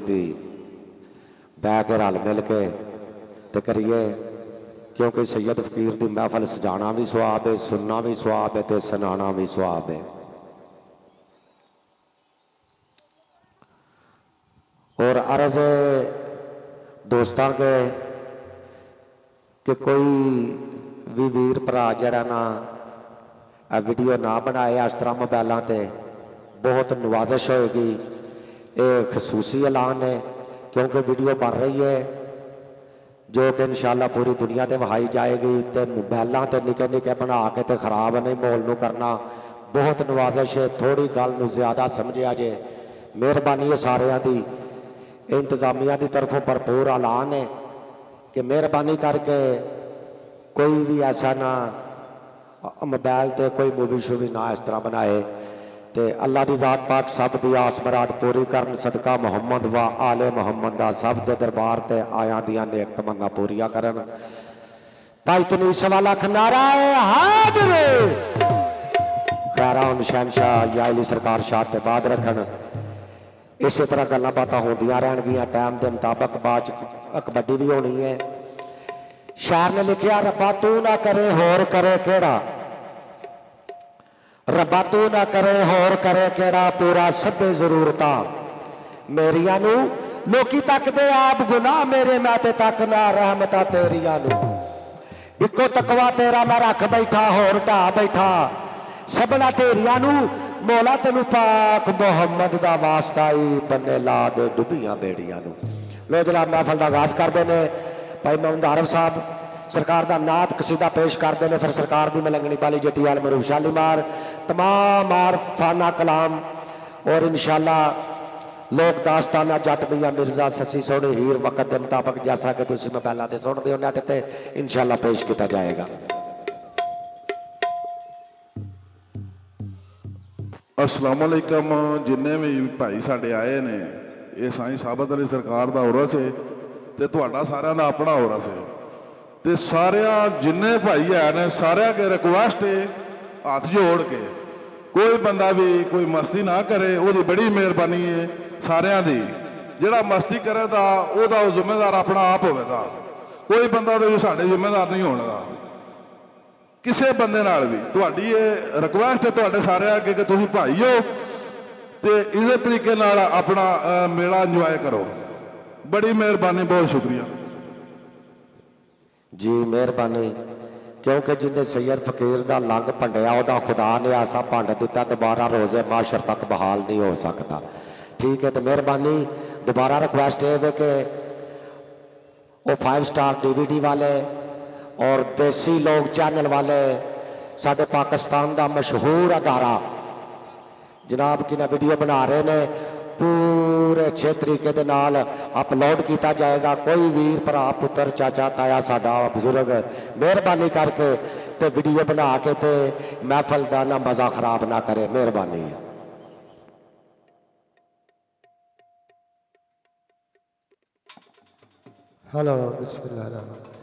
की बह के रल मिल के ते करिए, क्योंकि सैयद फकीर की महफल सजाना भी सुआब है, सुनना भी सुआब है ते सुनाना भी सुआब है। और अर्ज दोस्तों के कि कोई भी वीर भरा जड़ा ना वीडियो ना बनाए इस तरह मोबाइलों पर, बहुत नवाजिश होएगी। ये खसूसी ऐलान है क्योंकि वीडियो बन रही है जो कि इंशाअल्लाह पूरी दुनिया से वहाई जाएगी। तो मोबाइलों पर निके निके बना के तो खराब नहीं माहौल नूं करना, बहुत नवाजिश है। थोड़ी गल नूं ज़्यादा समझिया जे, मेहरबानी है सारियां दी। इंतजामिया की तरफों भरपूर ऐलान है कि मेहरबानी करके कोई भी ऐसा ना मोबाइल ते कोई मूवी शूवी ना इस तरह बनाए। तो अल्लाह की जात पाक सब दी आस मुराद पूरी करन, सदका मुहम्मद व आले मुहम्मद दा सब दे दरबार ते आया दियां नेक तमन्ना पूरियां करन। ताज तनी सवा लख नारा हाजिर खैरा शहनशाह या अली सरकार शाद ते बाद रखन। इस तरह गल्लां बातां होंदियां रहणगियां, टाइम के मुताबिक बाद कबड्डी भी होनी है। शायर ने लिखिया, रब्बा तू ना करे होर करे केड़ा, रब्बा तू ना करे होर करे केड़ा, पूरा सभे जरूरतां मेरियां नू लोकी तकदे आप गुनाह मेरे, मैं ते तकना रहमतां तेरियां नू। इको तकवा तेरा मैं रख बैठा होर ढा बैठा, सबना ढेरियां नू मौला तेनू पाक मुहम्मद दा वास्ता ही बन्ने ला दे डुबियां बेड़ियां नू। लो जनाब महफल का आगाज करते हैं। भाई मोहम्मद आरफ साहब सरकार का नात कसीदा पेश करते हैं, फिर सरकार की मलंगनी वाली जटी आल मरूफ शालीमार तमाम आरफाना कलाम और इंशाअल्लाह लोक दास्ताना जट मियां मिर्जा ससी सोहनी हीर वक्त के मुताबिक जैसा कि तुम मोबाइलों से सुनते हो नैट ते इंशाअल्लाह पेश किया जाएगा। अस्सलाम वालेकुम। जिन्ने भी भाई साडे आए ने, ये साईं साबत अली सरकार का उरस है तो तुहाडा सारिਆਂ ਦਾ अपना उरस है। तो सारिया जिन्ने भाई है ने सारिया के रिक्वेस्ट है हाथ जोड़ के कोई बंदा भी कोई मस्ती ना करे, वो बड़ी मेहरबानी है सारिया दी। जिहड़ा मस्ती करेगा वह जिम्मेदार अपना आप होगा, कोई बंदा तो साडे जिम्मेदार नहीं होगा किसी बंदे नाल भी। तुहाडी ये रिक्वेस्ट है तुहाडे सारे अगे कि तुसीं भाई हो तो इस तरीके नाल अपना मेला इंजॉय करो। बड़ी मेहरबानी, बहुत शुक्रिया जी। मेहरबानी, क्योंकि जिन्हें सैयद फकीर का लंघ भंडिया वह खुदा ने ऐसा भंड दिता दोबारा रोजे माशर तक बहाल नहीं हो सकता। ठीक है, तो मेहरबानी दोबारा रिक्वेस्ट है कि वो 5 स्टार DVD वाले और देसी लोग चैनल वाले साडे पाकिस्तान का मशहूर अदारा जनाब की ना वीडियो बना रहे ने, पूरे अच्छे तरीके दे नाल अपलोड किया जाएगा। कोई वीर भरा पुत्र चाचा ताया साडा बुजुर्ग मेहरबानी करके ते वीडियो बना के ते महफल का ना मज़ा खराब ना करे, मेहरबानी। हेलो बिस्मिल्लाह।